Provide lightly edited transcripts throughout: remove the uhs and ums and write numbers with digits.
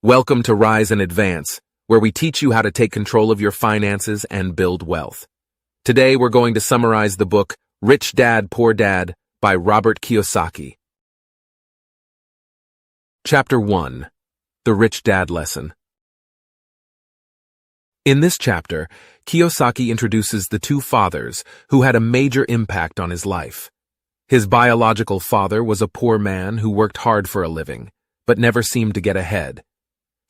Welcome to Rise and Advance, where we teach you how to take control of your finances and build wealth. Today we're going to summarize the book Rich Dad, Poor Dad by Robert Kiyosaki. Chapter 1. The Rich Dad Lesson. In this chapter, Kiyosaki introduces the two fathers who had a major impact on his life. His biological father was a poor man who worked hard for a living, but never seemed to get ahead.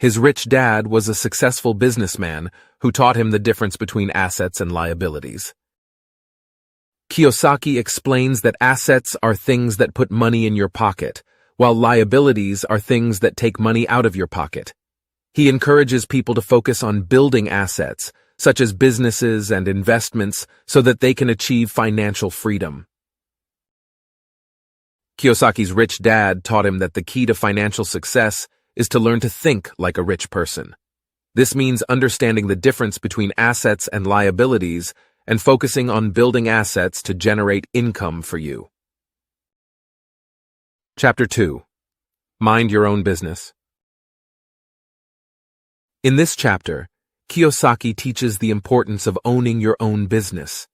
His rich dad was a successful businessman who taught him the difference between assets and liabilities. Kiyosaki explains that assets are things that put money in your pocket, while liabilities are things that take money out of your pocket. He encourages people to focus on building assets, such as businesses and investments, so that they can achieve financial freedom. Kiyosaki's rich dad taught him that the key to financial success is to learn to think like a rich person. This means understanding the difference between assets and liabilities and focusing on building assets to generate income for you. Chapter 2. Mind Your Own Business. In this chapter, Kiyosaki teaches the importance of owning your own business.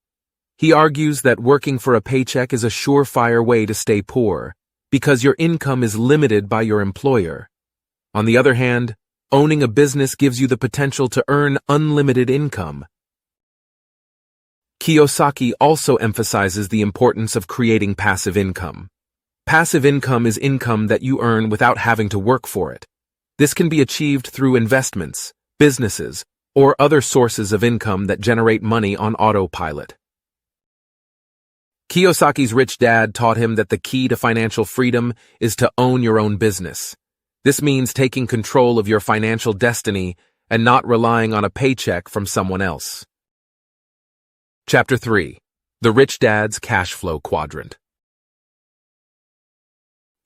He argues that working for a paycheck is a surefire way to stay poor, because your income is limited by your employer. On the other hand, owning a business gives you the potential to earn unlimited income. Kiyosaki also emphasizes the importance of creating passive income. Passive income is income that you earn without having to work for it. This can be achieved through investments, businesses, or other sources of income that generate money on autopilot. Kiyosaki's rich dad taught him that the key to financial freedom is to own your own business. This means taking control of your financial destiny and not relying on a paycheck from someone else. Chapter 3. The Rich Dad's Cash Flow Quadrant.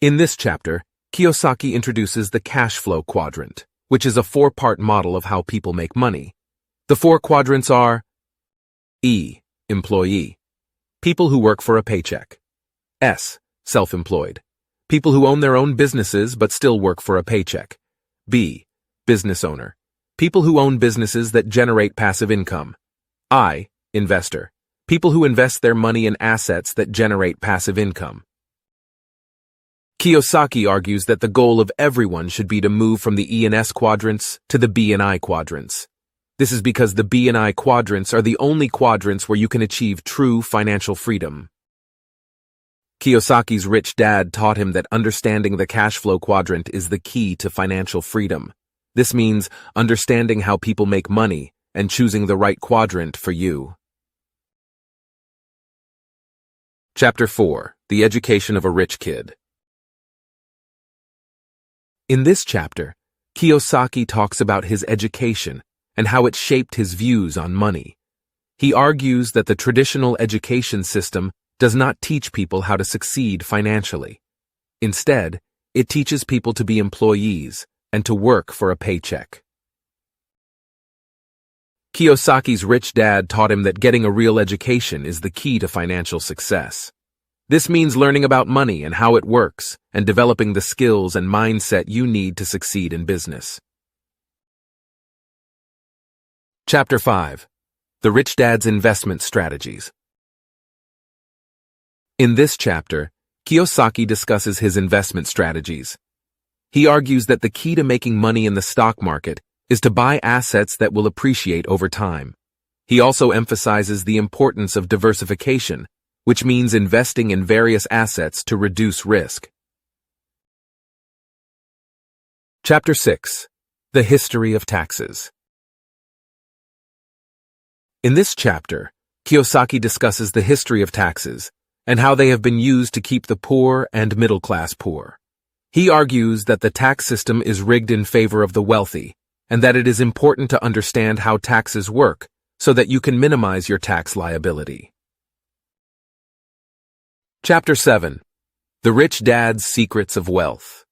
In this chapter, Kiyosaki introduces the cash flow quadrant, which is a four-part model of how people make money. The four quadrants are E. Employee. People who work for a paycheck. S. Self-employed. People who own their own businesses but still work for a paycheck. B. Business owner. People who own businesses that generate passive income. I. Investor. People who invest their money in assets that generate passive income. Kiyosaki argues that the goal of everyone should be to move from the E and S quadrants to the B and I quadrants. This is because the B and I quadrants are the only quadrants where you can achieve true financial freedom. Kiyosaki's rich dad taught him that understanding the cash flow quadrant is the key to financial freedom. This means understanding how people make money and choosing the right quadrant for you. Chapter 4. The Education of a Rich Kid. In this chapter, Kiyosaki talks about his education and how it shaped his views on money. He argues that the traditional education system does not teach people how to succeed financially. Instead, it teaches people to be employees and to work for a paycheck. Kiyosaki's rich dad taught him that getting a real education is the key to financial success. This means learning about money and how it works, and developing the skills and mindset you need to succeed in business. Chapter 5. The Rich Dad's Investment Strategies. In this chapter, Kiyosaki discusses his investment strategies. He argues that the key to making money in the stock market is to buy assets that will appreciate over time. He also emphasizes the importance of diversification, which means investing in various assets to reduce risk. Chapter 6. The History of Taxes. In this chapter, Kiyosaki discusses the history of taxes and how they have been used to keep the poor and middle-class poor. He argues that the tax system is rigged in favor of the wealthy and that it is important to understand how taxes work so that you can minimize your tax liability. Chapter 7. The Rich Dad's Secrets of Wealth.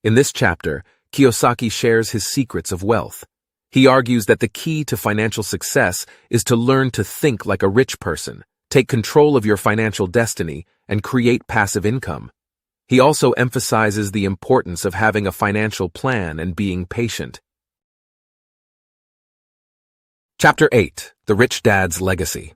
In this chapter, Kiyosaki shares his secrets of wealth. He argues that the key to financial success is to learn to think like a rich person, take control of your financial destiny, and create passive income. He also emphasizes the importance of having a financial plan and being patient. Chapter 8: The Rich Dad's Legacy.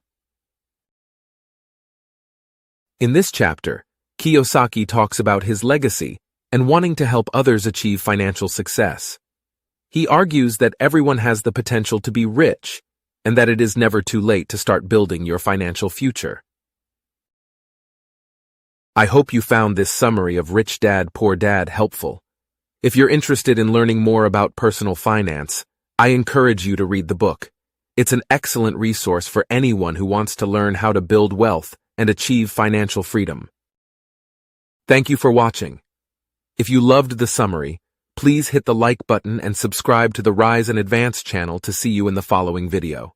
In this chapter, Kiyosaki talks about his legacy and wanting to help others achieve financial success. He argues that everyone has the potential to be rich and that it is never too late to start building your financial future. I hope you found this summary of Rich Dad, Poor Dad helpful. If you're interested in learning more about personal finance, I encourage you to read the book. It's an excellent resource for anyone who wants to learn how to build wealth and achieve financial freedom. Thank you for watching. If you loved the summary, please hit the like button and subscribe to the Rise and Advance channel to see you in the following video.